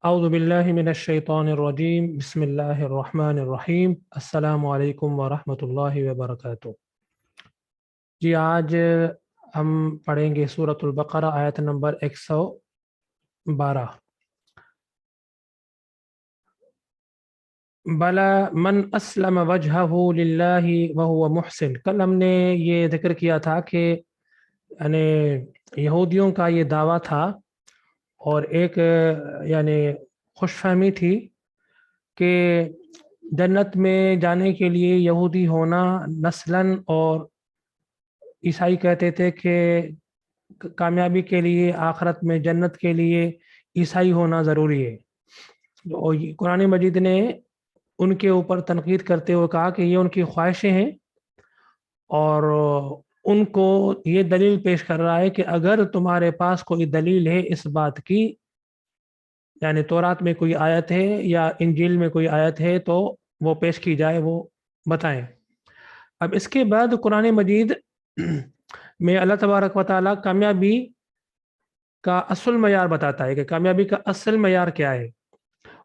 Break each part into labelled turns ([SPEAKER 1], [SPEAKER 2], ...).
[SPEAKER 1] اعوذ باللہ من الشیطان الرجیم بسم اللہ الرحمن الرحیم السلام علیکم ورحمۃ اللہ وبرکاتہ۔ جی آج ہم پڑھیں گے سورۃ البقرہ آیت نمبر 112۔ بلا من اسلم وجہہ للہ وہو محسن۔ کل ہم نے یہ ذکر کیا تھا کہ یعنی یہودیوں کا یہ دعویٰ تھا اور ایک یعنی خوش فہمی تھی کہ جنت میں جانے کے لیے یہودی ہونا نسلاً، اور عیسائی کہتے تھے کہ کامیابی کے لیے آخرت میں جنت کے لیے عیسائی ہونا ضروری ہے۔ اور قرآن مجید نے ان کے اوپر تنقید کرتے ہوئے کہا کہ یہ ان کی خواہشیں ہیں، اور ان کو یہ دلیل پیش کر رہا ہے کہ اگر تمہارے پاس کوئی دلیل ہے اس بات کی، یعنی تورات میں کوئی آیت ہے یا انجیل میں کوئی آیت ہے تو وہ پیش کی جائے، وہ بتائیں۔ اب اس کے بعد قرآن مجید میں اللہ تبارک و تعالیٰ کامیابی کا اصل معیار بتاتا ہے کہ کامیابی کا اصل معیار کیا ہے،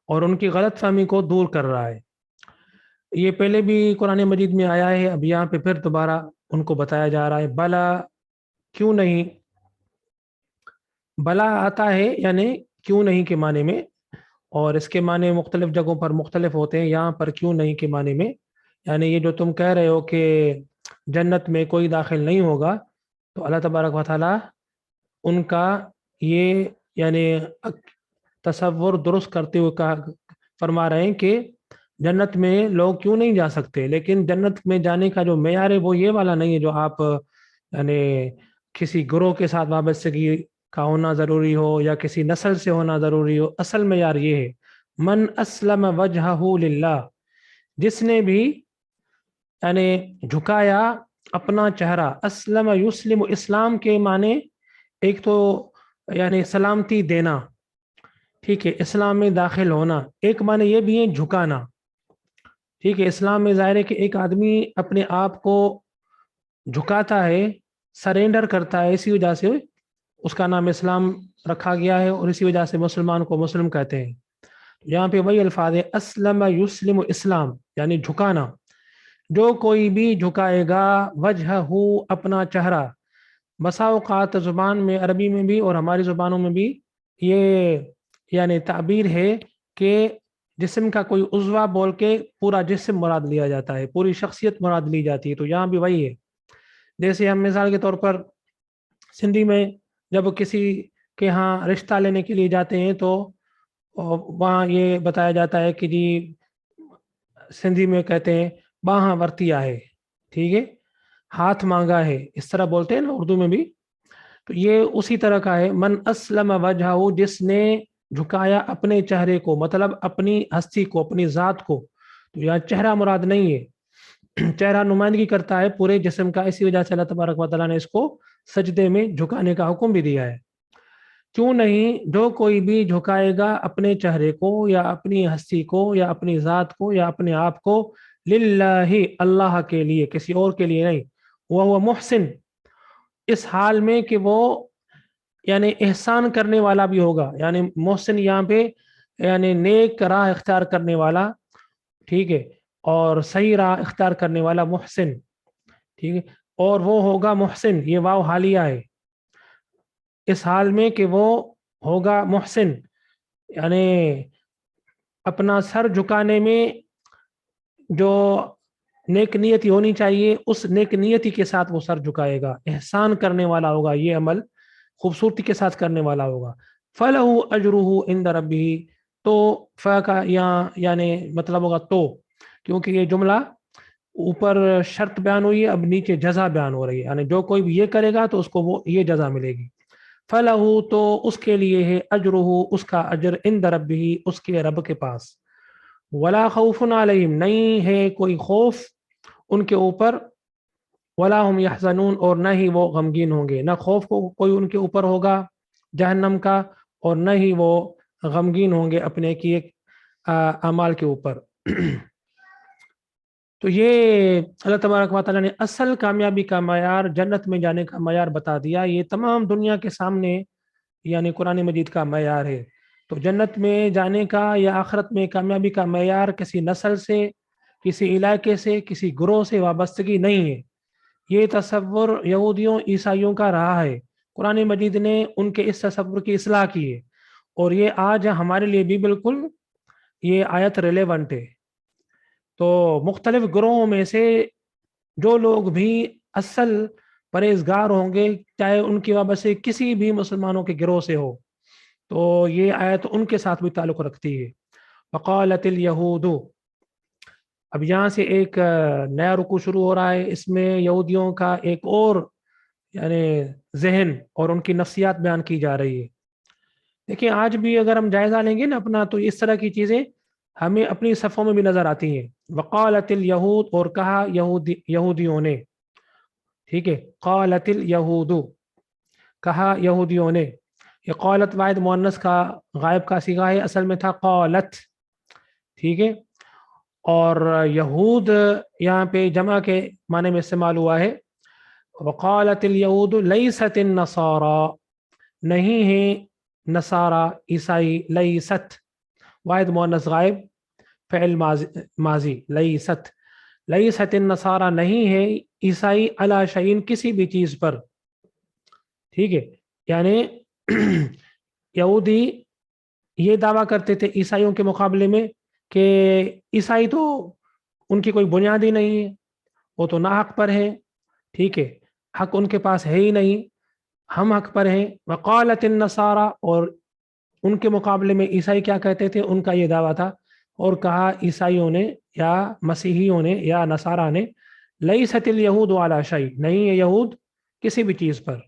[SPEAKER 1] اور ان کی غلط فہمی کو دور کر رہا ہے۔ یہ پہلے بھی قرآن مجید میں آیا ہے، اب یہاں پہ پھر دوبارہ ان کو بتایا جا رہا ہے۔ بلا، کیوں نہیں؟ بلا آتا ہے یعنی کیوں نہیں کے معنی میں، اور اس کے معنی مختلف جگہوں پر مختلف ہوتے ہیں۔ یہاں پر کیوں نہیں کے معنی میں یعنی یہ جو تم کہہ رہے ہو کہ جنت میں کوئی داخل نہیں ہوگا، تو اللہ تبارک و تعالیٰ ان کا یہ یعنی تصور درست کرتے ہوئے فرما رہے ہیں کہ جنت میں لوگ کیوں نہیں جا سکتے، لیکن جنت میں جانے کا جو معیار ہے وہ یہ والا نہیں ہے جو آپ یعنی کسی گروہ کے ساتھ وابستگی کا ہونا ضروری ہو یا کسی نسل سے ہونا ضروری ہو۔ اصل معیار یہ ہے من اسلم وجہہ للہ، جس نے بھی یعنی جھکایا اپنا چہرہ۔ اسلم یسلم، اسلام کے معنی ایک تو یعنی سلامتی دینا، ٹھیک ہے، اسلام میں داخل ہونا، ایک معنی یہ بھی ہے جھکانا، ٹھیک ہے۔ اسلام میں ظاہر ہے کہ ایک آدمی اپنے آپ کو جھکاتا ہے، سرینڈر کرتا ہے، اسی وجہ سے اس کا نام اسلام رکھا گیا ہے، اور اسی وجہ سے مسلمان کو مسلم کہتے ہیں۔ یہاں پہ وہی الفاظ ہے اسلم یسلم، اسلام یعنی جھکانا۔ جو کوئی بھی جھکائے گا وجہہ، اپنا چہرہ۔ بسا اوقات زبان میں، عربی میں بھی اور ہماری زبانوں میں بھی یہ یعنی تعبیر ہے کہ جسم کا کوئی عضو بول کے پورا جسم مراد لیا جاتا ہے، پوری شخصیت مراد لی جاتی ہے۔ تو یہاں بھی وہی ہے، جیسے ہم مثال کے طور پر سندھی میں جب کسی کے ہاں رشتہ لینے کے لیے جاتے ہیں تو وہاں یہ بتایا جاتا ہے کہ جی سندھی میں کہتے ہیں باہاں ورتیا ہے، ٹھیک ہے، ہاتھ مانگا ہے، اس طرح بولتے ہیں نا اردو میں بھی۔ تو یہ اسی طرح کا ہے من اسلم وجہہ، جس نے جھکایا اپنے چہرے کو، مطلب اپنی ہستی کو، اپنی ذات کو۔ تو یہاں چہرہ مراد نہیں ہے، چہرہ نمائندگی کرتا ہے پورے جسم کا، اسی وجہ سے اللہ تبارک و تعالیٰ نے اس کو سجدے میں جھکانے کا حکم بھی دیا ہے۔ کیوں نہیں؟ جو کوئی بھی جھکائے گا اپنے چہرے کو یا اپنی ہستی کو یا اپنی ذات کو یا اپنے آپ کو، للہ، اللہ کے لیے، کسی اور کے لیے نہیں، وہ محسن، اس حال میں کہ وہ یعنی احسان کرنے والا بھی ہوگا۔ یعنی محسن یہاں پہ یعنی نیک راہ اختیار کرنے والا، ٹھیک ہے، اور صحیح راہ اختیار کرنے والا محسن، ٹھیک ہے، اور وہ ہوگا محسن، یہ واو حالیہ ہے، اس حال میں کہ وہ ہوگا محسن، یعنی اپنا سر جھکانے میں جو نیک نیتی ہونی چاہیے اس نیک نیتی کے ساتھ وہ سر جھکائے گا، احسان کرنے والا ہوگا، یہ عمل خوبصورتی کے ساتھ کرنے والا ہوگا۔ فَلَهُ أَجْرُهُ عِنْدَ رَبِّهِ، تو ف کا یہاں یعنی مطلب ہوگا تو، کیونکہ یہ جملہ اوپر شرط بیان ہوئی ہے، اب نیچے جزا بیان ہو رہی ہے، یعنی جو کوئی بھی یہ کرے گا تو اس کو وہ یہ جزا ملے گی۔ فَلَهُ، تو اس کے لیے ہے، أَجْرُهُ، اس کا اجر، عِنْدَ رَبِّهِ، اس کے رب کے پاس۔ وَلَا خَوْفٌ عَلَيْهِمْ، نہیں ہے کوئی خوف ان کے اوپر، وَلَا هُمْ يَحْزَنُونَ، اور نہ ہی وہ غمگین ہوں گے، نہ خوف کو کوئی ان کے اوپر ہوگا جہنم کا، اور نہ ہی وہ غمگین ہوں گے اپنے کیے اعمال کے اوپر۔ تو یہ اللہ تبارک و تعالیٰ نے اصل کامیابی کا معیار، جنت میں جانے کا معیار بتا دیا۔ یہ تمام دنیا کے سامنے یعنی قرآن مجید کا معیار ہے تو جنت میں جانے کا یا آخرت میں کامیابی کا معیار کسی نسل سے، کسی علاقے سے، کسی گروہ سے وابستگی نہیں ہے۔ یہ تصور یہودیوں عیسائیوں کا رہا ہے۔ قرآن مجید نے ان کے اس تصور کی اصلاح کی ہے، اور یہ آج ہمارے لیے بھی بالکل یہ آیت ریلیونٹ ہے۔ تو مختلف گروہوں میں سے جو لوگ بھی اصل پرہیزگار ہوں گے، چاہے ان کی وابستگی کسی بھی مسلمانوں کے گروہ سے ہو، تو یہ آیت ان کے ساتھ بھی تعلق رکھتی ہے۔ وقالت الیہود، اب یہاں سے ایک نیا رکوع شروع ہو رہا ہے، اس میں یہودیوں کا ایک اور یعنی ذہن اور ان کی نفسیات بیان کی جا رہی ہے۔ دیکھیں آج بھی اگر ہم جائزہ لیں گے نا اپنا، تو اس طرح کی چیزیں ہمیں اپنی صفوں میں بھی نظر آتی ہیں۔ وقالت الیہود، اور کہا یہودیوں نے، ٹھیک ہے، قالت الیہود، کہا یہودیوں نے۔ یہ قالت واحد مؤنث کا غائب کا صیغہ ہے، اصل میں تھا قالت، ٹھیک ہے۔ اور یہود یہاں پہ جمع کے معنی میں استعمال ہوا ہے۔ وقالت الیہود لیست النصارى، نہیں ہے نصارہ عیسائی، لیست واحد مؤنث غائب فعل ماضی، لیست النصارى، نہیں ہے عیسائی علی شیء، کسی بھی چیز پر، ٹھیک ہے۔ یعنی یہودی یہ دعویٰ کرتے تھے عیسائیوں کے مقابلے میں کہ عیسائی تو ان کی کوئی بنیاد ہی نہیں ہے، وہ تو ناحق پر ہے، ٹھیک ہے، حق ان کے پاس ہے ہی نہیں، ہم حق پر ہیں۔ وقالت النصارى، اور ان کے مقابلے میں عیسائی کیا کہتے تھے، ان کا یہ دعویٰ تھا، اور کہا عیسائیوں نے یا مسیحیوں نے یا نصارہ نے، لیست الیہود علی شیء، نہیں ہے یہود کسی بھی چیز پر،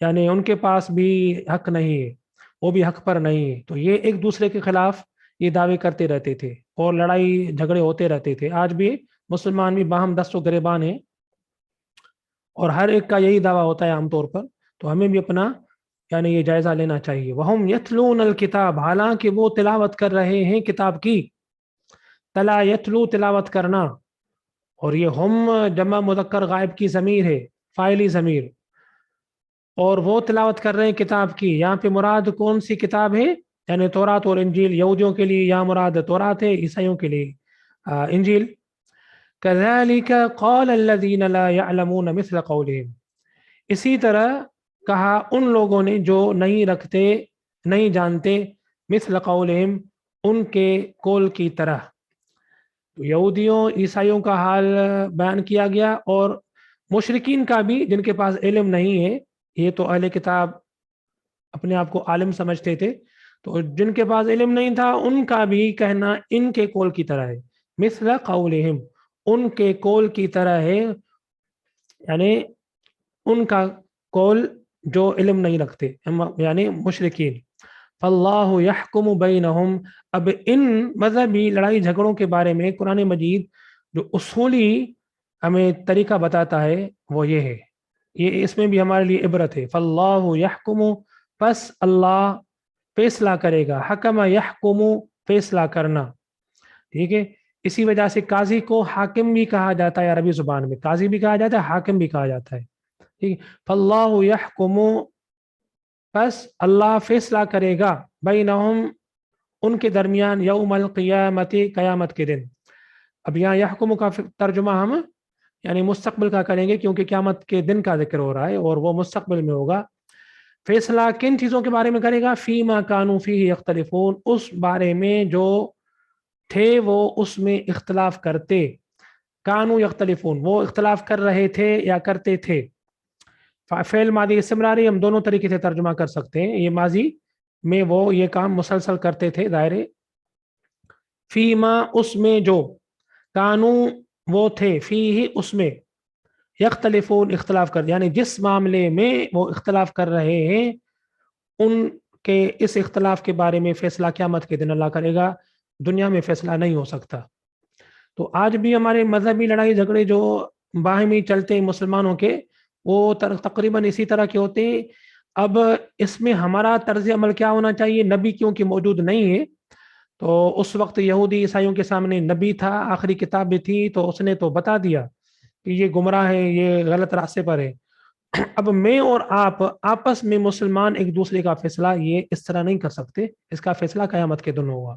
[SPEAKER 1] یعنی ان کے پاس بھی حق نہیں ہے، وہ بھی حق پر نہیں ہے۔ تو یہ ایک دوسرے کے خلاف یہ دعوے کرتے رہتے تھے، اور لڑائی جھگڑے ہوتے رہتے تھے۔ آج بھی مسلمان بھی باہم دست و گریبان ہیں، اور ہر ایک کا یہی دعویٰ ہوتا ہے عام طور پر۔ تو ہمیں بھی اپنا یعنی یہ جائزہ لینا چاہیے۔ وہم یتلون الکتاب، حالانکہ وہ تلاوت کر رہے ہیں کتاب کی، تلا یتلو تلاوت کرنا، اور یہ ہم جمع مذکر غائب کی ضمیر ہے، فاعلی ضمیر، اور وہ تلاوت کر رہے ہیں کتاب کی۔ یہاں پہ مراد کون سی کتاب ہے؟ یعنی تورات اور انجیل، یہودیوں کے لیے یہاں مراد تورات ہے، عیسائیوں کے لیے انجیل۔ كذلك قال الذين لا يعلمون مثل قولهم، اسی طرح کہا ان لوگوں نے جو نہیں رکھتے، نہیں جانتے، مثل قولهم، ان کے قول کی طرح۔ تو یہودیوں عیسائیوں کا حال بیان کیا گیا، اور مشرکین کا بھی جن کے پاس علم نہیں ہے، یہ تو اہل کتاب اپنے آپ کو عالم سمجھتے تھے، تو جن کے پاس علم نہیں تھا ان کا بھی کہنا ان کے قول کی طرح ہے، مثل قولہم، ان کے قول کی طرح ہے، یعنی ان کا قول جو علم نہیں رکھتے، یعنی مشرکین۔ فاللہ یحکم بینہم، اب ان مذہبی لڑائی جھگڑوں کے بارے میں قرآن مجید جو اصولی ہمیں طریقہ بتاتا ہے وہ یہ ہے، یہ اس میں بھی ہمارے لیے عبرت ہے۔ فاللہ یحکم، پس اللہ فیصلہ کرے گا، حکم یحکم فیصلہ کرنا، ٹھیک ہے۔ اسی وجہ سے قاضی کو حاکم بھی کہا جاتا ہے، عربی زبان میں قاضی بھی کہا جاتا ہے، حاکم بھی کہا جاتا ہے، ٹھیک ہے۔ فاللہ یحکم، پس اللہ فیصلہ کرے گا، بینہم، ان کے درمیان، یوم القیامت، قیامت کے دن۔ اب یہاں یحکم کا ترجمہ ہم یعنی مستقبل کا کریں گے، کیونکہ قیامت کے دن کا ذکر ہو رہا ہے اور وہ مستقبل میں ہوگا۔ فیصلہ کن چیزوں کے بارے میں کرے گا؟ فیما کانوا فیہ یختلفون، اس بارے میں جو تھے وہ اس میں اختلاف کرتے، کانوا یختلفون، وہ اختلاف کر رہے تھے یا کرتے تھے۔ فعل ماضی استمراری ہم دونوں طریقے سے ترجمہ کر سکتے ہیں، یہ ماضی میں وہ یہ کام مسلسل کرتے تھے، ظاہر۔ فیما، اس میں جو، کانوا وہ تھے، فیہ اس میں، یختلفون اختلاف کر، یعنی جس معاملے میں وہ اختلاف کر رہے ہیں ان کے اس اختلاف کے بارے میں فیصلہ قیامت کے دن اللہ کرے گا، دنیا میں فیصلہ نہیں ہو سکتا۔ تو آج بھی ہمارے مذہبی لڑائی جھگڑے جو باہمی چلتے ہیں مسلمانوں کے، وہ تقریباً اسی طرح کے ہوتے ہیں۔ اب اس میں ہمارا طرز عمل کیا ہونا چاہیے؟ نبی کیونکہ موجود نہیں ہے، تو اس وقت یہودی عیسائیوں کے سامنے نبی تھا، آخری کتاب بھی تھی، تو اس نے تو بتا دیا کہ یہ گمراہ ہے، یہ غلط راستے پر ہے، اب میں اور آپ آپس میں مسلمان ایک دوسرے کا فیصلہ یہ اس طرح نہیں کر سکتے، اس کا فیصلہ قیامت کے دن ہوگا.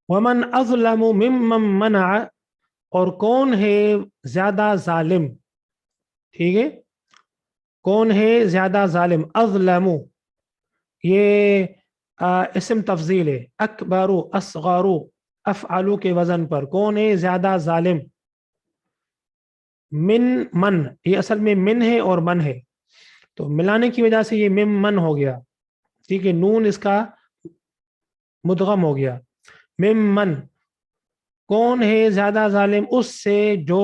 [SPEAKER 1] ومن اظلم ممن منع، اور کون ہے زیادہ ظالم، ٹھیک ہے، کون ہے زیادہ ظالم. اظلم یہ اسم تفضیل ہے، اکبر اصغر افعلو کے وزن پر. کون ہے زیادہ ظالم؟ من یہ اصل میں من ہے اور من ہے، تو ملانے کی وجہ سے یہ من ہو گیا، ٹھیک ہے، نون اس کا مدغم ہو گیا. من کون ہے زیادہ ظالم؟ اس سے جو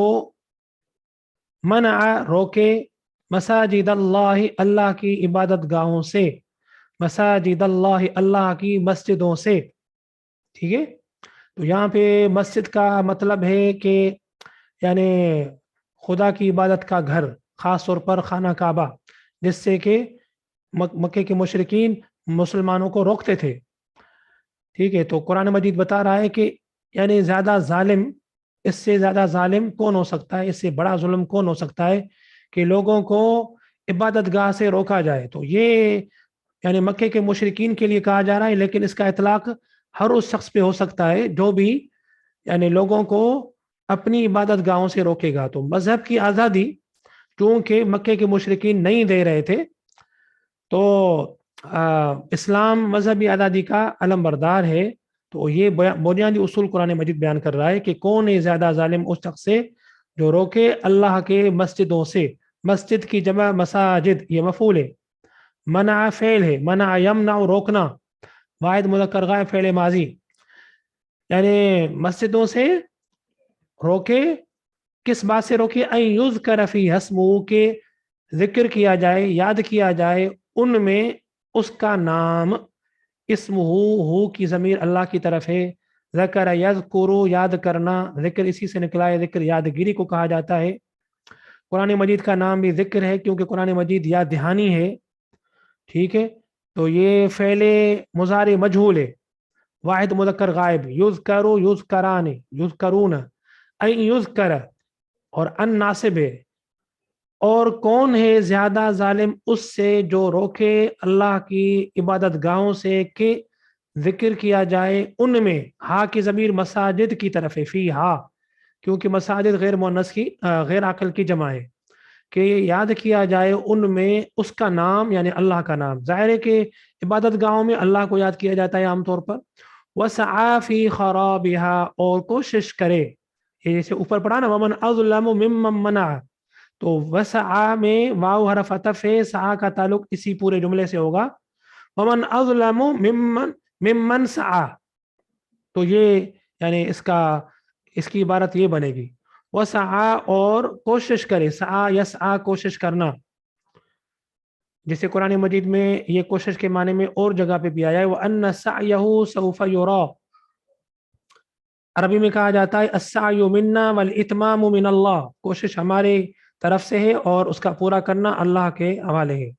[SPEAKER 1] منع روکے مساجد اللہ اللہ کی عبادت گاہوں سے، مساجد اللہ اللہ کی مسجدوں سے، ٹھیک ہے. تو یہاں پہ مسجد کا مطلب ہے کہ یعنی خدا کی عبادت کا گھر، خاص طور پر خانہ کعبہ، جس سے کہ مکے کے مشرکین مسلمانوں کو روکتے تھے، ٹھیک ہے. تو قرآن مجید بتا رہا ہے کہ یعنی زیادہ ظالم، اس سے زیادہ ظالم کون ہو سکتا ہے، اس سے بڑا ظلم کون ہو سکتا ہے کہ لوگوں کو عبادت گاہ سے روکا جائے. تو یہ یعنی مکے کے مشرکین کے لیے کہا جا رہا ہے، لیکن اس کا اطلاق ہر اس شخص پہ ہو سکتا ہے جو بھی یعنی لوگوں کو اپنی عبادت گاہوں سے روکے گا. تو مذہب کی آزادی چونکہ مکے کے مشرکین نہیں دے رہے تھے، تو اسلام مذہبی آزادی کا علم بردار ہے. تو یہ بنیادی اصول قرآن مجید بیان کر رہا ہے کہ کون ہے زیادہ ظالم؟ اس شخص سے جو روکے اللہ کے مسجدوں سے. مسجد کی جمع مساجد، یہ مفعول ہے. منع فعل ہے، منع یمنع روکنا، واحد مذکر غائب فعل ماضی، یعنی مسجدوں سے روکے. کس بات سے روکے؟ ان یذکر فی اسمہ، کہ ذکر کیا جائے، یاد کیا جائے ان میں اس کا نام. اسمہ ہو کی ضمیر اللہ کی طرف ہے. ذکر یذکر یاد کرنا، ذکر اسی سے نکلا ہے، ذکر یادگیری کو کہا جاتا ہے. قرآن مجید کا نام بھی ذکر ہے کیونکہ قرآن مجید یاد دہانی ہے، ٹھیک ہے. تو یہ فعل مضارع مجہول ہے، واحد مذکر غائب. یذکر یذکران یذکرون، این یذکر اور ان ناصب ہے. اور کون ہے زیادہ ظالم؟ اس سے جو روکے اللہ کی عبادت گاہوں سے کہ ذکر کیا جائے ان میں. ہا کی ضمیر مساجد کی طرف ہے، فی ہا، کیونکہ مساجد غیر مؤنث کی غیر عاقل کی جمع ہے، کہ یاد کیا جائے ان میں اس کا نام، یعنی اللہ کا نام. ظاہر ہے کہ عبادت گاہوں میں اللہ کو یاد کیا جاتا ہے عام طور پر. وسعی فی خرابہا، اور کوشش کرے، یہ جیسے اوپر پڑھا نا ومن اظلم ممن منع، تو وسعی میں واو حرف عطف ہے، سعی کا تعلق اسی پورے جملے سے ہوگا. ومن اظلم ممن سعی، تو یہ یعنی اس کی عبارت یہ بنے گی وسعی، اور کوشش کرے. سعی یسعی کوشش کرنا، جسے قرآن مجید میں یہ کوشش کے معنی میں اور جگہ پہ بھی آیا ہے. وَأَنَّ سَعْيَهُ سَوْفَ يُرَى، عربی میں کہا جاتا ہے السعی منا والاتمام من اللہ، کوشش ہمارے طرف سے ہے اور اس کا پورا کرنا اللہ کے حوالے ہے.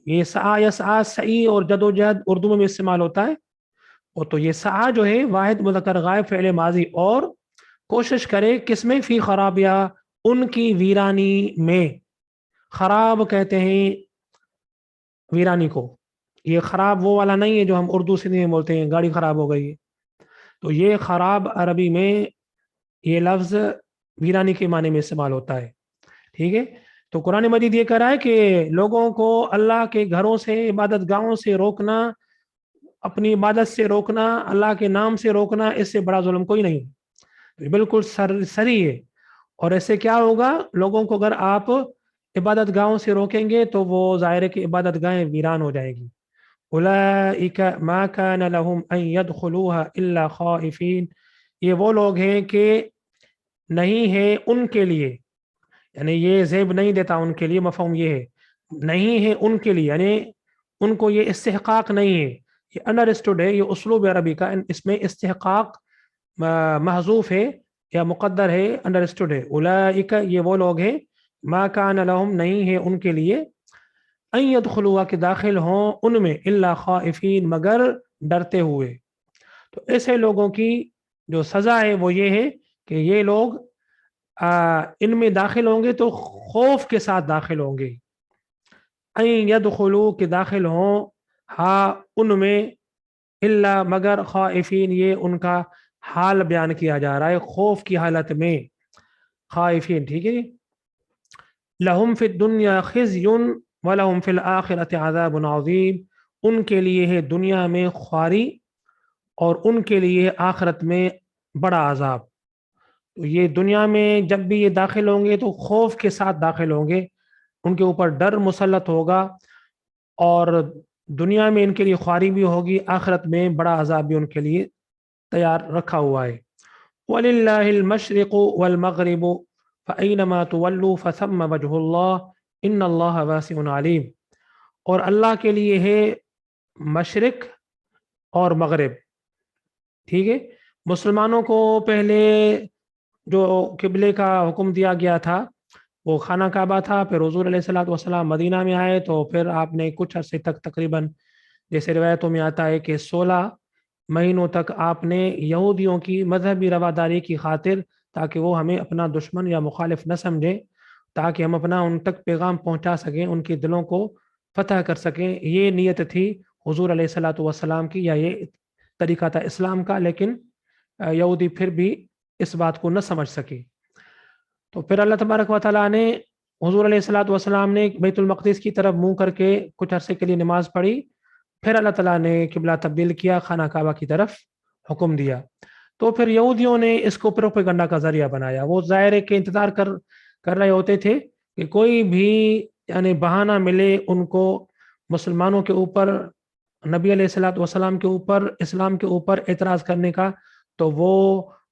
[SPEAKER 1] یہ سعی یسعی، سعی اور جدوجہد اردو میں استعمال ہوتا ہے. اور تو یہ سعی جو ہے واحد مذکر غائب فعل ماضی، اور کوشش کرے کس میں؟ فی خرابیا، ان کی ویرانی میں. خراب کہتے ہیں ویرانی کو، یہ خراب وہ والا نہیں ہے جو ہم اردو سندھی میں بولتے ہیں گاڑی خراب ہو گئی. تو یہ خراب عربی میں یہ لفظ ویرانی کے معنی میں استعمال ہوتا ہے، ٹھیک ہے. تو قرآن مجید یہ کہہ رہا ہے کہ لوگوں کو اللہ کے گھروں سے، عبادت گاہوں سے روکنا، اپنی عبادت سے روکنا، اللہ کے نام سے روکنا، اس سے بڑا ظلم کوئی نہیں، بالکل سری ہے. اور ایسے کیا ہوگا؟ لوگوں کو اگر آپ عبادت گاہوں سے روکیں گے تو وہ ظاہر ہے کہ عبادت گاہیں ویران ہو جائے گی. اولئک ما کان لهم ان يدخلوها الا خائفین، یہ وہ لوگ ہیں کہ نہیں ہے ان کے لیے، یعنی یہ زیب نہیں دیتا ان کے لیے، مفہوم یہ ہے نہیں ہے ان کے لیے، یعنی ان کو یہ استحقاق نہیں ہے. یہ انڈرسٹوڈ ہے، یہ اسلوب عربی کا، اس میں استحقاق محذوف ہے یا مقدر ہے، انڈرسٹوڈ ہے. اولئک یہ وہ لوگ ہیں، ما کان لهم نہیں ہے ان کے لیے، ان يدخلوا کہ داخل ہوں ان میں، الا خائفین مگر ڈرتے ہوئے. تو ایسے لوگوں کی جو سزا ہے وہ یہ ہے کہ یہ لوگ ان میں داخل ہوں گے تو خوف کے ساتھ داخل ہوں گے. این یدخلوا کہ داخل ہوں ہاں ان میں الا مگر خائفین یہ ان کا حال بیان کیا جا رہا ہے خوف کی حالت میں خائفین. ٹھیک ہے جی. لہم فی الدنیا خزی ولہم فی الآخرۃ عذاب عظیم. ان کے لیے ہے دنیا میں خواری اور ان کے لیے آخرت میں بڑا عذاب. تو یہ دنیا میں جب بھی یہ داخل ہوں گے تو خوف کے ساتھ داخل ہوں گے, ان کے اوپر ڈر مسلط ہوگا, اور دنیا میں ان کے لیے خواری بھی ہوگی, آخرت میں بڑا عذاب بھی ان کے لیے تیار رکھا ہوا ہے. وَلِلَّهِ الْمَشْرِقُ وَالْمَغْرِبُ فَأَيْنَمَا تُوَلُّوا فَثَمَّ وَجْهُ اللَّهِ إِنَّ اللَّهَ وَاسِعٌ عَلِيمٌ. اور اللہ کے لیے ہے مشرق اور مغرب. ٹھیک ہے. مسلمانوں کو پہلے جو قبلے کا حکم دیا گیا تھا وہ خانہ کعبہ تھا. پھر حضور علیہ الصلوۃ والسلام مدینہ میں آئے تو پھر آپ نے کچھ عرصے تک تقریباً جیسے روایتوں میں آتا ہے کہ 16 مہینوں تک آپ نے یہودیوں کی مذہبی رواداری کی خاطر, تاکہ وہ ہمیں اپنا دشمن یا مخالف نہ سمجھیں, تاکہ ہم اپنا ان تک پیغام پہنچا سکیں, ان کے دلوں کو فتح کر سکیں. یہ نیت تھی حضور علیہ الصلوۃ والسلام کی, یا یہ طریقہ تھا اسلام کا, لیکن یہودی پھر بھی اس بات کو نہ سمجھ سکے. تو پھر اللہ تبارک و تعالیٰ نے حضور علیہ الصلوۃ والسلام نے بیت المقدس کی طرف منہ کر کے کچھ عرصے کے لیے نماز پڑھی. پھر اللہ تعالیٰ نے قبلہ تبدیل کیا, خانہ کعبہ کی طرف حکم دیا. تو پھر یہودیوں نے اس کو پروپیگنڈا کا ذریعہ بنایا. وہ ظاہر کے انتظار کر رہے ہوتے تھے کہ کوئی بھی یعنی بہانہ ملے ان کو مسلمانوں کے اوپر, نبی علیہ الصلوۃ والسلام کے اوپر, اسلام کے اوپر اعتراض کرنے کا, تو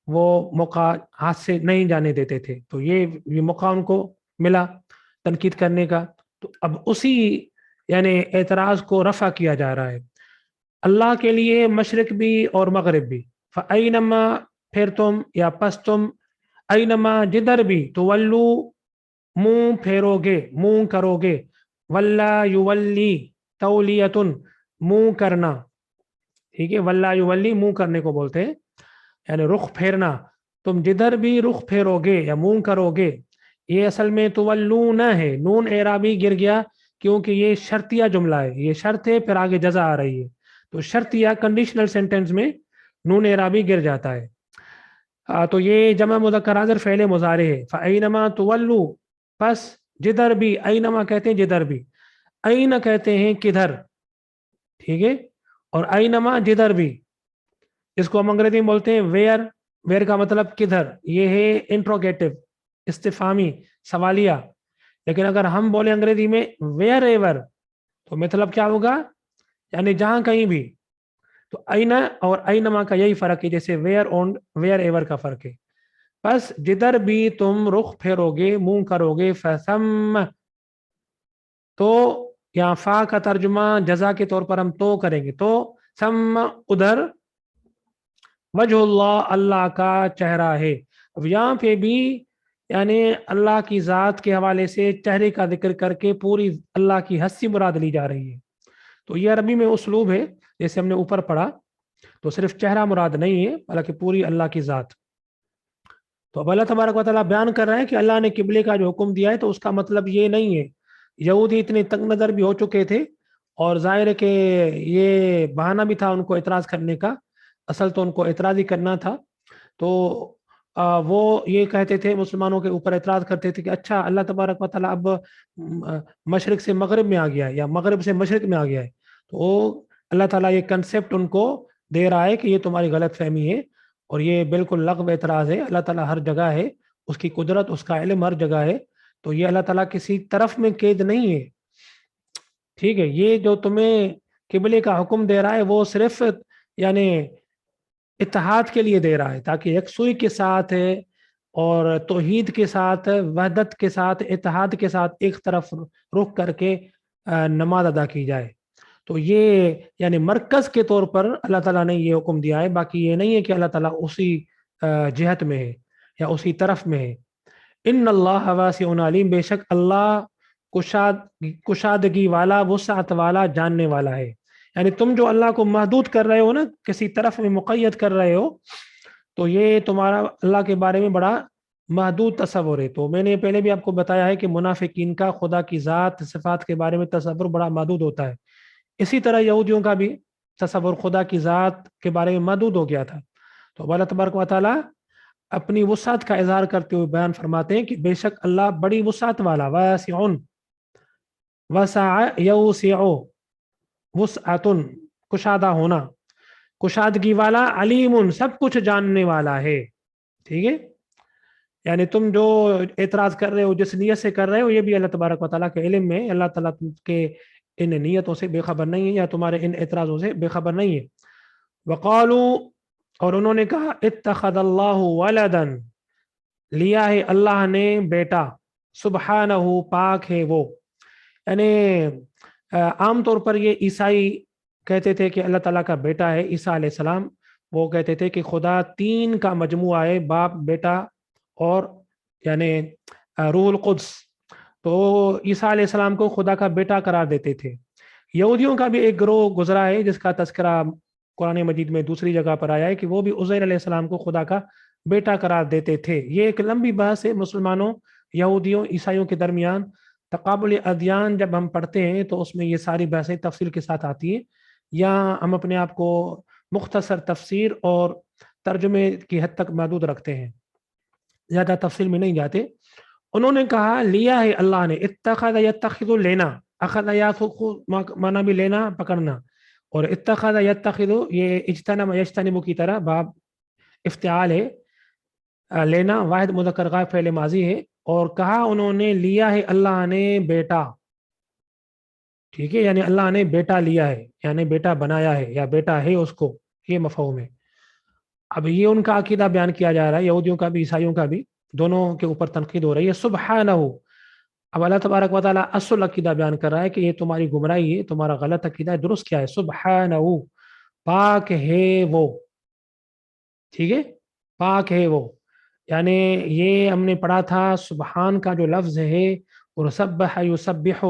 [SPEAKER 1] وہ موقع ہاتھ سے نہیں جانے دیتے تھے. تو یہ موقع ان کو ملا تنقید کرنے کا. تو اب اسی یعنی اعتراض کو رفع کیا جا رہا ہے. اللہ کے لیے مشرق بھی اور مغرب بھی. فَأَيْنَمَا پھر تم یا پس تم, اینما جدھر بھی, تولو منہ پھیرو گے, منہ کرو گے, وَلَّا یولی تولیتن منہ کرنا. ٹھیک ہے. وَلَّا یولی منہ کرنے کو بولتے ہیں, یعنی رخ پھیرنا. تم جدھر بھی رخ پھیرو گے یا منہ کرو گے. یہ اصل میں تولون ہے, نون اعرابی گر گیا کیونکہ یہ شرطیہ جملہ ہے, یہ شرط ہے پھر آگے جزا آ رہی ہے. تو شرطیہ کنڈیشنل سینٹنس میں نون اعرابی گر جاتا ہے. تو یہ جمع مذکر حاضر فعل مضارع ہے. فَأَيْنَمَا تُوَلُّوا پس جدھر بھی, اینما کہتے ہیں جدھر بھی, این کہتے ہیں کدھر. ٹھیک ہے. اور اینما جدھر بھی, اس کو ہم انگریزی میں بولتے ہیں ویئر. ویئر کا مطلب کدھر, یہ ہے انٹروگیٹو, استفہامی, سوالیہ. لیکن اگر ہم بولیں انگریزی میں ویئر ایور, تو مطلب کیا ہوگا, یعنی جہاں کہیں بھی. تو اینا اور اینما کا یہی فرق ہے, جیسے ویئر اور ویئر ایور کا فرق ہے. بس جدھر بھی تم رخ پھیرو گے, منہ کرو گے, فثم, تو یہاں فا کا ترجمہ جزا کے طور پر ہم تو کریں گے, تو ثم ادھر, وجہ اللہ اللہ کا چہرہ ہے. اب یہاں پہ بھی یعنی اللہ کی ذات کے حوالے سے چہرے کا ذکر کر کے پوری اللہ کی ہستی مراد لی جا رہی ہے. تو یہ عربی میں اسلوب ہے, جیسے ہم نے اوپر پڑھا, تو صرف چہرہ مراد نہیں ہے بلکہ پوری اللہ کی ذات. تو اب اللہ تبارک و تعالیٰ بیان کر رہا ہے کہ اللہ نے قبلے کا جو حکم دیا ہے تو اس کا مطلب یہ نہیں ہے. یہودی اتنے تنگ نظر بھی ہو چکے تھے, اور ظاہر ہے کہ یہ بہانہ بھی تھا ان کو اعتراض کرنے کا, اصل تو ان کو اعتراض ہی کرنا تھا. تو وہ یہ کہتے تھے, مسلمانوں کے اوپر اعتراض کرتے تھے کہ اچھا اللہ تبارک و تعالیٰ اب مشرق سے مغرب میں آ گیا ہے یا مغرب سے مشرق میں آ گیا ہے. تو اللہ تعالیٰ یہ کنسپٹ ان کو دے رہا ہے کہ یہ تمہاری غلط فہمی ہے, اور یہ بالکل لغو اعتراض ہے. اللہ تعالیٰ ہر جگہ ہے, اس کی قدرت, اس کا علم ہر جگہ ہے. تو یہ اللہ تعالیٰ کسی طرف میں قید نہیں ہے. ٹھیک ہے. یہ جو تمہیں قبلے کا حکم دے رہا ہے وہ صرف یعنی اتحاد کے لیے دے رہا ہے, تاکہ یکسوئی کے ساتھ اور توحید کے ساتھ, وحدت کے ساتھ, اتحاد کے ساتھ ایک طرف رخ کر کے نماز ادا کی جائے. تو یہ یعنی مرکز کے طور پر اللہ تعالیٰ نے یہ حکم دیا ہے. باقی یہ نہیں ہے کہ اللہ تعالیٰ اسی جہت میں ہے یا اسی طرف میں ہے. ان اللہ واسع علیم, بے شک اللہ کشادگی والا, وسعت والا, جاننے والا ہے. یعنی تم جو اللہ کو محدود کر رہے ہو نا, کسی طرف میں مقید کر رہے ہو, تو یہ تمہارا اللہ کے بارے میں بڑا محدود تصور ہے. تو میں نے پہلے بھی آپ کو بتایا ہے کہ منافقین کا خدا کی ذات صفات کے بارے میں تصور بڑا محدود ہوتا ہے. اسی طرح یہودیوں کا بھی تصور خدا کی ذات کے بارے میں محدود ہو گیا تھا. تو اللہ تبارک و تعالیٰ اپنی وسعت کا اظہار کرتے ہوئے بیان فرماتے ہیں کہ بے شک اللہ بڑی وسعت والا، واسع وسع یوسع وسعت کشادہ ہونا، کشادگی والا، علیم سب کچھ جاننے والا ہے. ٹھیک ہے، یعنی تم جو اعتراض کر رہے ہو جس نیت سے کر رہے ہو یہ بھی اللہ تبارک و تعالیٰ کے علم میں، اللہ تعالیٰ کے ان نیتوں سے بے خبر نہیں ہے یا تمہارے ان اعتراضوں سے بے خبر نہیں ہے. وقالو اور انہوں نے کہا اتخذ اللہ ولدا لیا ہے اللہ نے بیٹا، سبحانہ پاک ہے وہ. یعنی عام طور پر یہ عیسائی کہتے تھے کہ اللہ تعالیٰ کا بیٹا ہے عیسیٰ علیہ السلام. وہ کہتے تھے کہ خدا تین کا مجموعہ ہے، باپ بیٹا اور یعنی روح القدس. تو عیسیٰ علیہ السلام کو خدا کا بیٹا قرار دیتے تھے. یہودیوں کا بھی ایک گروہ گزرا ہے جس کا تذکرہ قرآن مجید میں دوسری جگہ پر آیا ہے کہ وہ بھی عزیر علیہ السلام کو خدا کا بیٹا قرار دیتے تھے. یہ ایک لمبی بحث ہے مسلمانوں، یہودیوں، عیسائیوں کے درمیان. تقابل ادیان جب ہم پڑھتے ہیں تو اس میں یہ ساری بحثیں تفصیل کے ساتھ آتی ہیں. یا ہم اپنے آپ کو مختصر تفسیر اور ترجمے کی حد تک محدود رکھتے ہیں، زیادہ تفصیل میں نہیں جاتے. انہوں نے کہا لیا ہے اللہ نے، اتخذ یتخذ لینا، اخذ مانا بھی لینا پکڑنا، اور اتخذ یتخذ یہ اجتنب یجتنب کی طرح باب افتعال ہے، لینا واحد مذکر غائب فعل ماضی ہے. اور کہا انہوں نے لیا ہے اللہ نے بیٹا. ٹھیک ہے، یعنی اللہ نے بیٹا لیا ہے، یعنی بیٹا بنایا ہے یا بیٹا ہے اس کو، یہ مفہوم ہے. اب یہ ان کا عقیدہ بیان کیا جا رہا ہے، یہودیوں کا بھی عیسائیوں کا بھی، دونوں کے اوپر تنقید ہو رہی ہے. سبحانہ، اب اللہ تبارک و تعالیٰ اصل عقیدہ بیان کر رہا ہے کہ یہ تمہاری گمراہی ہے، تمہارا غلط عقیدہ ہے. درست کیا ہے؟ سبحانہ پاک ہے وہ. ٹھیک ہے، پاک ہے وہ. یعنی یہ ہم نے پڑھا تھا سبحان کا جو لفظ ہے اور سبح یسبح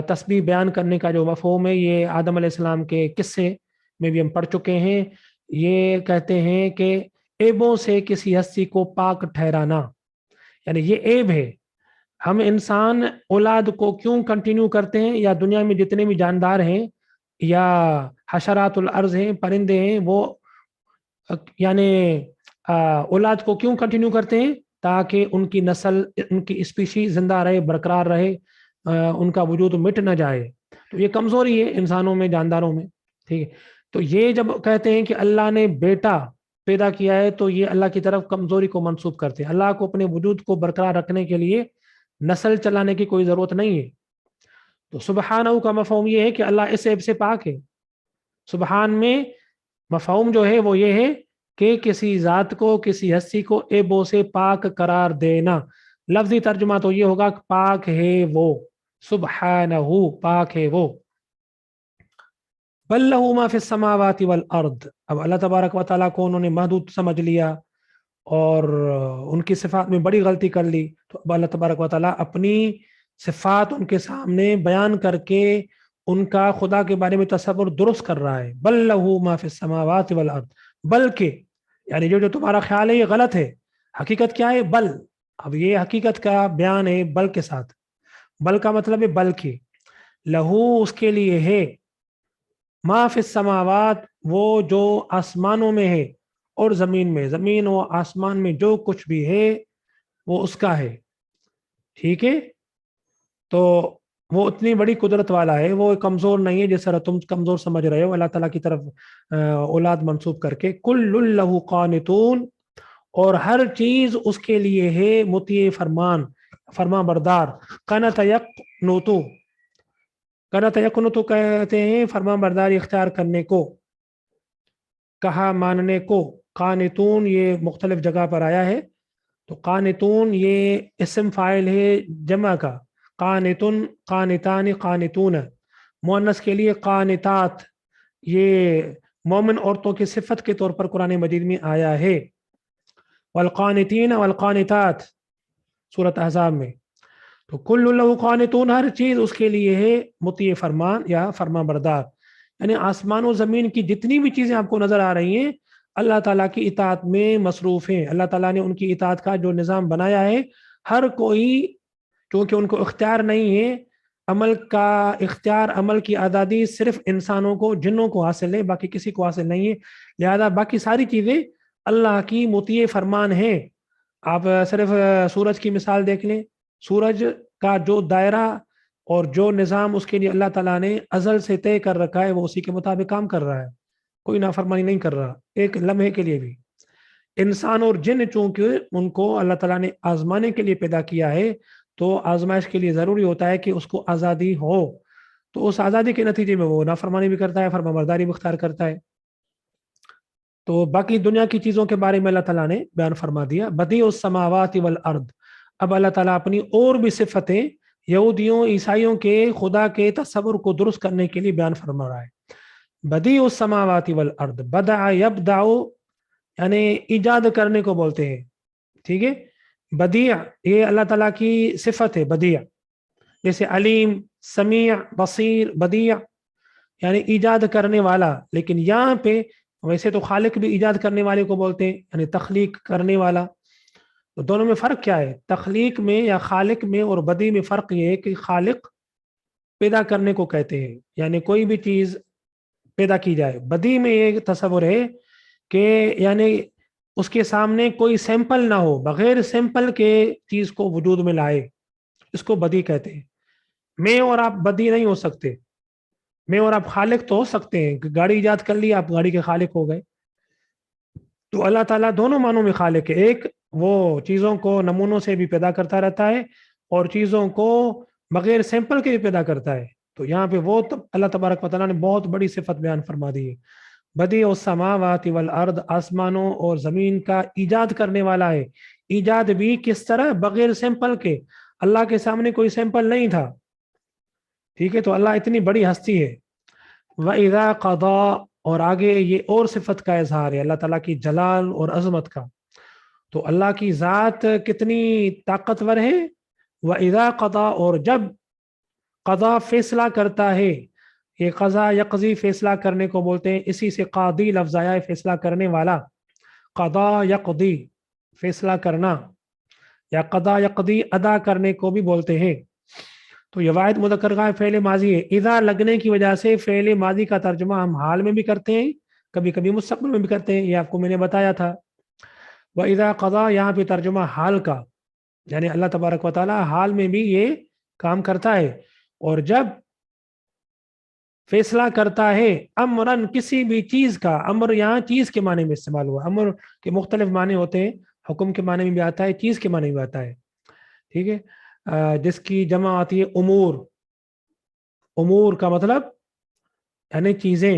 [SPEAKER 1] تسبیح بیان کرنے کا جو مفہوم ہے، یہ آدم علیہ السلام کے قصے میں بھی ہم پڑھ چکے ہیں. یہ کہتے ہیں کہ عیبوں سے کسی ہستی کو پاک ٹھہرانا، یعنی یہ عیب ہے. ہم انسان اولاد کو کیوں کنٹینیو کرتے ہیں، یا دنیا میں جتنے بھی جاندار ہیں یا حشرات الارض ہیں، پرندے ہیں، وہ یعنی اولاد کو کیوں کنٹینیو کرتے ہیں؟ تاکہ ان کی نسل، ان کی اسپیشی زندہ رہے، برقرار رہے، ان کا وجود مٹ نہ جائے. تو یہ کمزوری ہے انسانوں میں، جانداروں میں. ٹھیک ہے، تو یہ جب کہتے ہیں کہ اللہ نے بیٹا پیدا کیا ہے تو یہ اللہ کی طرف کمزوری کو منسوب کرتے ہیں. اللہ کو اپنے وجود کو برقرار رکھنے کے لیے نسل چلانے کی کوئی ضرورت نہیں ہے. تو سبحانہ کا مفہوم یہ ہے کہ اللہ اس عیب سے پاک ہے. سبحان میں مفہوم جو ہے وہ یہ ہے کہ کسی ذات کو، کسی ہستی کو عیبوں سے پاک قرار دینا. لفظی ترجمہ تو یہ ہوگا کہ پاک ہے وہ، سبحانہ پاک ہے وہ. بل لہ ما فی السماوات والارض. اب اللہ تبارک و تعالیٰ کو انہوں نے محدود سمجھ لیا اور ان کی صفات میں بڑی غلطی کر لی. تو اب اللہ تبارک و تعالیٰ اپنی صفات ان کے سامنے بیان کر کے ان کا خدا کے بارے میں تصور درست کر رہا ہے. بل لہ ما فی السماوات والارض، بلکہ یعنی جو تمہارا خیال ہے یہ غلط ہے. حقیقت کیا ہے؟ بل. اب یہ حقیقت کا بیان ہے بل کے ساتھ. بل کا مطلب ہے بلکہ، لہو اس کے لیے ہے، ما فی السماوات وہ جو آسمانوں میں ہے اور زمین میں، زمین و آسمان میں جو کچھ بھی ہے وہ اس کا ہے. ٹھیک ہے، تو وہ اتنی بڑی قدرت والا ہے، وہ کمزور نہیں ہے جس طرح تم کمزور سمجھ رہے ہو اللہ تعالیٰ کی طرف اولاد منسوب کر کے. کل لہ قانتون، اور ہر چیز اس کے لیے ہے مطیع فرمان، فرما بردار. قنت یقنتو، قنت یقنتو کہتے ہیں فرما برداری اختیار کرنے کو، کہا ماننے کو. قانتون یہ مختلف جگہ پر آیا ہے. تو قانتون یہ اسم فاعل ہے جمع کا، قانتن، قانتان، قانتون. مؤنث کے لیے قانتات، یہ مومن عورتوں کی صفت کے طور پر قرآن مجید میں آیا ہے. والقانتین والقانتات سورۃ احزاب میں. تو کل لہ قانتون، ہر چیز اس کے لیے ہے مطیع فرمان یا فرما بردار. یعنی آسمان و زمین کی جتنی بھی چیزیں آپ کو نظر آ رہی ہیں اللہ تعالیٰ کی اطاعت میں مصروف ہیں. اللہ تعالیٰ نے ان کی اطاعت کا جو نظام بنایا ہے، ہر کوئی چونکہ ان کو اختیار نہیں ہے، عمل کا اختیار، عمل کی آزادی صرف انسانوں کو، جنوں کو حاصل ہے، باقی کسی کو حاصل نہیں ہے. لہذا باقی ساری چیزیں اللہ کی مطیع فرمان ہیں. آپ صرف سورج کی مثال دیکھ لیں. سورج کا جو دائرہ اور جو نظام اس کے لیے اللہ تعالیٰ نے ازل سے طے کر رکھا ہے، وہ اسی کے مطابق کام کر رہا ہے، کوئی نافرمانی نہیں کر رہا ایک لمحے کے لیے بھی. انسان اور جن چونکہ ان کو اللہ تعالیٰ نے آزمانے کے لیے پیدا کیا ہے، تو آزمائش کے لیے ضروری ہوتا ہے کہ اس کو آزادی ہو. تو اس آزادی کے نتیجے میں وہ نافرمانی بھی کرتا ہے، فرمانبرداری بھی اختیار کرتا ہے. تو باقی دنیا کی چیزوں کے بارے میں اللہ تعالیٰ نے بیان فرما دیا. بدیع السماوات والارض. اب اللہ تعالیٰ اپنی اور بھی صفتیں یہودیوں عیسائیوں کے خدا کے تصور کو درست کرنے کے لیے بیان فرما رہا ہے. بدیع السماوات والارض. بدع یبدع یعنی ایجاد کرنے کو بولتے ہیں. ٹھیک ہے. بدیع یہ اللہ تعالیٰ کی صفت ہے. بدیع جیسے علیم، سمیع، بصیر. بدیع یعنی ایجاد کرنے والا. لیکن یہاں پہ ویسے تو خالق بھی ایجاد کرنے والے کو بولتے ہیں، یعنی تخلیق کرنے والا. تو دونوں میں فرق کیا ہے؟ تخلیق میں یا خالق میں اور بدیع میں فرق یہ ہے کہ خالق پیدا کرنے کو کہتے ہیں، یعنی کوئی بھی چیز پیدا کی جائے. بدیع میں یہ تصور ہے کہ یعنی اس کے سامنے کوئی سیمپل نہ ہو، بغیر سیمپل کے چیز کو وجود میں لائے، اس کو بدیع کہتے ہیں. میں اور آپ بدیع نہیں ہو سکتے. میں اور آپ خالق تو ہو سکتے ہیں، گاڑی ایجاد کر لی، آپ گاڑی کے خالق ہو گئے. تو اللہ تعالیٰ دونوں معنوں میں خالق ہے. ایک وہ چیزوں کو نمونوں سے بھی پیدا کرتا رہتا ہے اور چیزوں کو بغیر سیمپل کے بھی پیدا کرتا ہے. تو یہاں پہ وہ اللہ تبارک و تعالیٰ نے بہت بڑی صفت بیان فرما دی ہے. بدیع السماوات والارض. آسمانوں اور زمین کا ایجاد کرنے والا ہے. ایجاد بھی کس طرح؟ بغیر سیمپل کے. اللہ کے سامنے کوئی سیمپل نہیں تھا. ٹھیک ہے. تو اللہ اتنی بڑی ہستی ہے. وَإِذَا قَضَى. اور آگے یہ اور صفت کا اظہار ہے اللہ تعالیٰ کی جلال اور عظمت کا. تو اللہ کی ذات کتنی طاقتور ہے. وَإِذَا قَضَى. اور جب قضا فیصلہ کرتا ہے. یہ قضا یقضی فیصلہ کرنے کو بولتے ہیں. اسی سے قاضی لفظ آیا ہے، فیصلہ کرنے والا. قضا یقضی فیصلہ کرنا، یا قضا یقضی ادا کرنے کو بھی بولتے ہیں. تو یہ واحد مذکر کا فعل ماضی ہے. اذا لگنے کی وجہ سے فعل ماضی کا ترجمہ ہم حال میں بھی کرتے ہیں، کبھی کبھی مستقبل میں بھی کرتے ہیں. یہ آپ کو میں نے بتایا تھا. وَإِذَا قَضَى یہاں پہ ترجمہ حال کا، یعنی اللہ تبارک و تعالی حال میں بھی یہ کام کرتا ہے. اور جب فیصلہ کرتا ہے امرن کسی بھی چیز کا. امر یہاں چیز کے معنی میں استعمال ہوا. امر کے مختلف معنی ہوتے ہیں. حکم کے معنی میں بھی آتا ہے، چیز کے معنی میں بھی آتا ہے. ٹھیک ہے. جس کی جمع آتی ہے امور. امور کا مطلب یعنی چیزیں.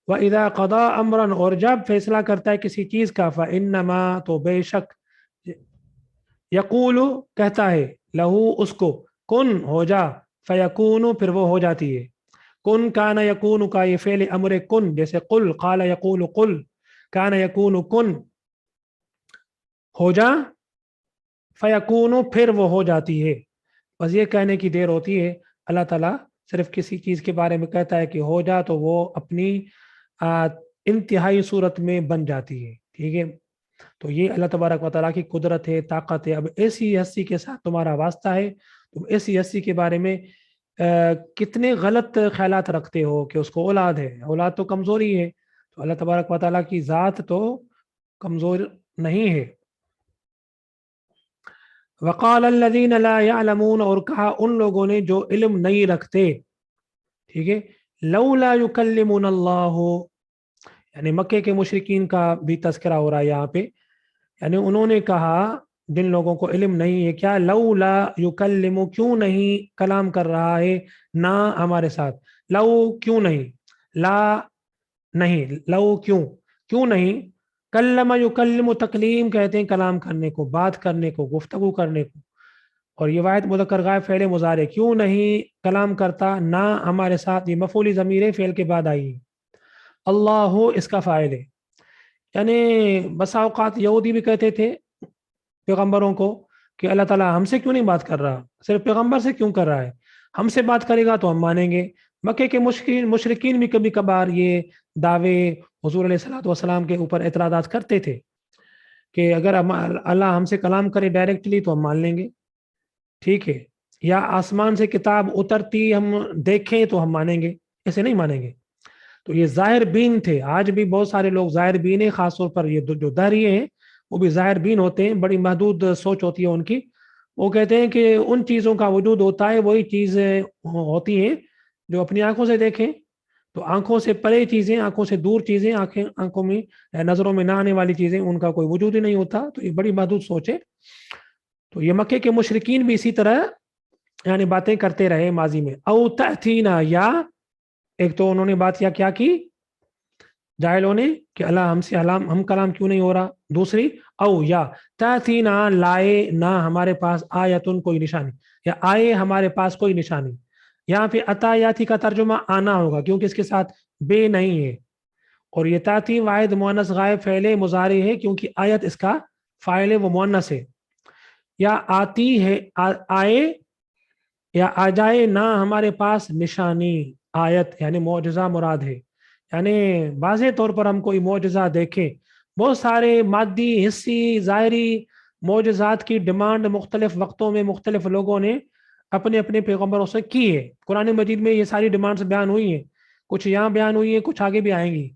[SPEAKER 1] وَإِذَا قَضَى أَمْرًا. اور جب فیصلہ کرتا ہے کسی چیز کا. فَإِنَّمَا تو بے شک. یقول کہتا ہے، لہو اس کو، کن ہو جا. فیکون پھر وہ ہو جاتی ہے. کن کان یکون کا یہ فعل امر کن، جیسے قل قال یقول قل، کان یکون کن ہو جا، فیکون پھر وہ ہو جاتی ہے. بس یہ کہنے کی دیر ہوتی ہے. اللہ تعالیٰ صرف کسی چیز کے بارے میں کہتا ہے کہ ہو جا، تو وہ اپنی انتہائی صورت میں بن جاتی ہے. ٹھیک ہے. تو یہ اللہ تبارک و تعالیٰ کی قدرت ہے، طاقت ہے. اب ایسی ہستی کے ساتھ تمہارا واسطہ ہے، تم ایسی ہستی کے بارے میں کتنے غلط خیالات رکھتے ہو کہ اس کو اولاد ہے. اولاد تو کمزوری ہے. تو اللہ تبارک و تعالیٰ کی ذات تو کمزور نہیں ہے. وقال الذین لا یعلمون. اور کہا ان لوگوں نے جو علم نہیں رکھتے. ٹھیک ہے. لولا یکلمنا اللہ. یعنی مکے کے مشرکین کا بھی تذکرہ ہو رہا ہے یہاں پہ. یعنی انہوں نے کہا، جن لوگوں کو علم نہیں ہے، کیا لولا یکلم، کیوں نہیں کلام کر رہا ہے نہ ہمارے ساتھ. لو کیوں نہیں، لا نہیں، لو کیوں نہیں. کلم یکلم تکلیم کہتے ہیں کلام کرنے کو، بات کرنے کو، گفتگو کرنے کو. اور یہ واحد مذکر غائب فعل مضارع. کیوں نہیں کلام کرتا نہ ہمارے ساتھ. یہ مفعول ضمیر فعل کے بعد آئی ہے. اللہ اس کا فاعل ہے. یعنی بسا اوقات یہودی بھی کہتے تھے پیغمبروں کو کہ اللہ تعالیٰ ہم سے کیوں نہیں بات کر رہا، صرف پیغمبر سے کیوں کر رہا ہے. ہم سے بات کرے گا تو ہم مانیں گے، مکے کے مشرکین بھی کبھی کبھار یہ دعوے حضور علیہ الصلوۃ والسلام کے اوپر اعتراضات کرتے تھے کہ اگر اللہ ہم سے کلام کرے ڈائریکٹلی تو ہم مان لیں گے، ٹھیک ہے، یا آسمان سے کتاب اترتی ہم دیکھیں تو ہم مانیں گے، ایسے نہیں مانیں گے۔ تو یہ ظاہر بین تھے، آج بھی بہت سارے لوگ ظاہر بین ہیں، خاص طور پر یہ جو دہریے ہیں وہ بھی ظاہر بین ہوتے ہیں، بڑی محدود سوچ ہوتی ہے ان کی۔ وہ کہتے ہیں کہ ان چیزوں کا وجود ہوتا ہے وہی چیزیں ہوتی ہیں جو اپنی آنکھوں سے دیکھیں، تو آنکھوں سے پرے چیزیں، آنکھوں سے دور چیزیں، آنکھوں میں نظروں میں نہ آنے والی چیزیں، ان کا کوئی وجود ہی نہیں ہوتا۔ تو یہ بڑی محدود سوچ ہے۔ تو یہ مکے کے مشرکین بھی اسی طرح یعنی باتیں کرتے رہے ماضی میں۔ او تأتینا، یا ایک تو انہوں نے بات کیا کی جاہلوں نے کہ اللہ ہم سے ہم کلام کیوں نہیں ہو رہا، دوسری او یا تأتینا، لائے نہ ہمارے پاس آیتن، کوئی نشانی، یا آئے ہمارے پاس کوئی نشانی۔ یہاں پہ اتا یاتی کا ترجمہ آنا ہوگا کیونکہ اس کے ساتھ بے نہیں ہے، اور یہ تاتی واحد مؤنث غائب فعل مضارع ہے کیونکہ آیت اس کا فاعل وہ مؤنث ہے۔ یا آتی ہے، آئے یا آ جائے نہ ہمارے پاس نشانی، آیت یعنی معجزہ مراد ہے، یعنی واضح طور پر ہم کوئی معجزہ دیکھیں۔ بہت سارے مادی، حصی، ظاہری معجزات کی ڈیمانڈ مختلف وقتوں میں مختلف لوگوں نے اپنے اپنے پیغمبروں سے کی ہے۔ قرآن مجید میں یہ ساری ڈیمانڈز بیان ہوئی ہیں، کچھ یہاں بیان ہوئی ہیں، کچھ آگے بھی آئیں گی۔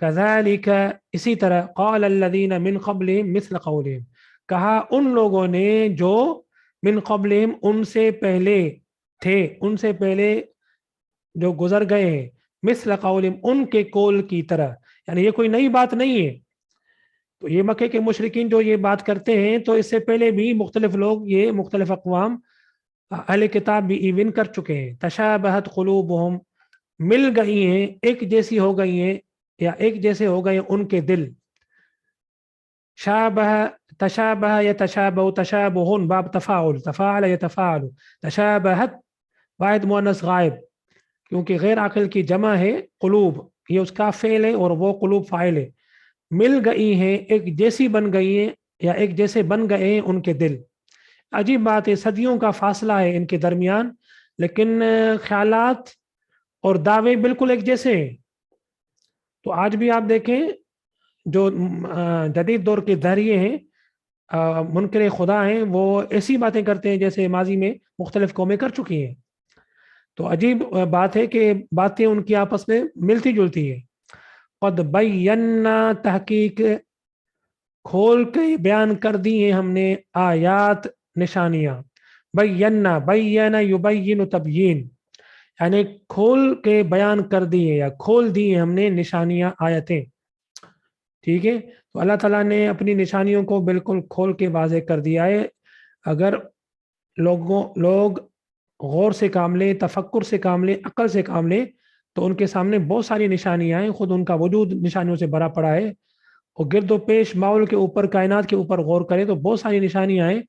[SPEAKER 1] کذالک، اسی طرح، قال الذین من قبلہم مثل قولہم، کہا ان لوگوں نے جو من قبلہم ان سے پہلے تھے، ان سے پہلے جو گزر گئے ہیں، مثل قولہم ان کے قول کی طرح، یعنی یہ کوئی نئی بات نہیں ہے۔ تو یہ مکے کے مشرکین جو یہ بات کرتے ہیں تو اس سے پہلے بھی مختلف لوگ، یہ مختلف اقوام اہل کتاب بھی ایون کر چکے ہیں۔ تشابہت قلوبہم، مل گئی ہیں، ایک جیسی ہو گئی ہیں، یا ایک جیسے ہو گئے ان کے دل۔ شابہ، تشابہ یتشابہ، تشابہن باب تفاعل، تفاعل یتفاعل، تشابہت واحد مؤنث غائب، کیونکہ غیر عاقل کی جمع ہے قلوب، یہ اس کا فعل ہے اور وہ قلوب فاعل ہے۔ مل گئی ہیں، ایک جیسی بن گئی ہیں، یا ایک جیسے بن گئے ہیں ان کے دل۔ عجیب بات ہے، صدیوں کا فاصلہ ہے ان کے درمیان، لیکن خیالات اور دعوے بالکل ایک جیسے ہیں۔ تو آج بھی آپ دیکھیں جو جدید دور کے دہریے ہیں، منکر خدا ہیں، وہ ایسی باتیں کرتے ہیں جیسے ماضی میں مختلف قومیں کر چکی ہیں۔ تو عجیب بات ہے کہ باتیں ان کی آپس میں ملتی جلتی ہیں۔ قد بینا، تحقیق کھول کے بیان کر دی ہیں ہم نے، آیات نشانیاں۔ بینا، بینا یبین تبیین، یعنی کھول کے بیان کر دیے یا کھول دی ہم نے نشانیاں، آیتیں، ٹھیک ہے۔ تو اللہ تعالیٰ نے اپنی نشانیوں کو بالکل کھول کے واضح کر دیا ہے۔ اگر لوگ غور سے کام لیں، تفکر سے کام لیں، عقل سے کام لیں، تو ان کے سامنے بہت ساری نشانیاں ہیں، خود ان کا وجود نشانیوں سے بھرا پڑا ہے۔ اور گرد و پیش ماحول کے اوپر، کائنات کے اوپر غور کریں تو بہت ساری نشانیاں ہیں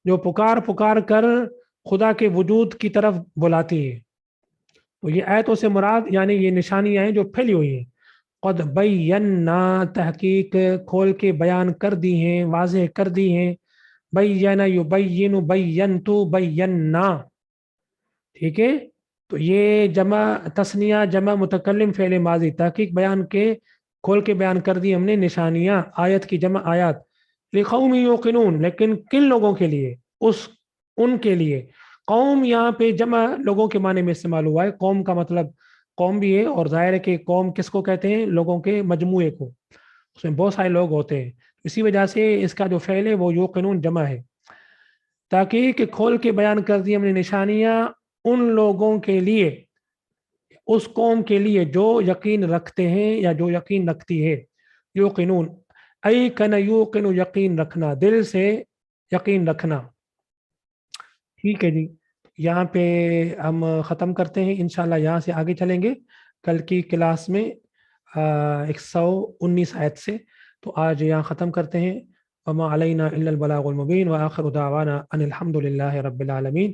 [SPEAKER 1] جو پکار کر خدا کے وجود کی طرف بلاتی ہیں۔ تو یہ آیتوں سے مراد یعنی یہ نشانیاں ہیں جو پھیلی ہوئی ہیں۔ قد بینا، تحقیق کھول کے بیان کر دی ہیں، واضح کر دی ہیں۔ بینا یبین، بینت، بینا، ٹھیک ہے۔ تو یہ جمع تثنیہ، جمع متکلم فعل ماضی، تحقیق بیان کے کھول کے بیان کر دی ہم نے نشانیاں، آیت کی جمع آیات۔ لقوم یوقنون، لیکن کن لوگوں کے لیے؟ ان کے لیے۔ قوم یہاں پہ جمع لوگوں کے معنی میں استعمال ہوا ہے، قوم کا مطلب قوم بھی ہے، اور ظاہر ہے کہ قوم کس کو کہتے ہیں؟ لوگوں کے مجموعے کو، اس میں بہت سارے لوگ ہوتے ہیں، اسی وجہ سے اس کا جو فعل ہے وہ یوقنون جمع ہے۔ تاکہ کھول کے بیان کر دی ہم نے نشانیاں ان لوگوں کے لیے، اس قوم کے لیے جو یقین رکھتے ہیں یا جو یقین رکھتی ہے۔ یوقنون، ای کن یوقن، یقین رکھنا، دل سے یقین رکھنا، ٹھیک ہے جی۔ یہاں پہ ہم ختم کرتے ہیں، انشاءاللہ یہاں سے آگے چلیں گے کل کی کلاس میں 119 آیت سے۔ تو آج یہاں ختم کرتے ہیں۔ وما علینا الا البلاغ المبین، وآخر دعوانا ان الحمد للہ رب العالمین۔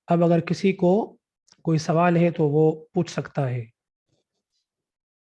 [SPEAKER 1] اب اگر کسی کو کوئی سوال ہے تو وہ پوچھ سکتا ہے۔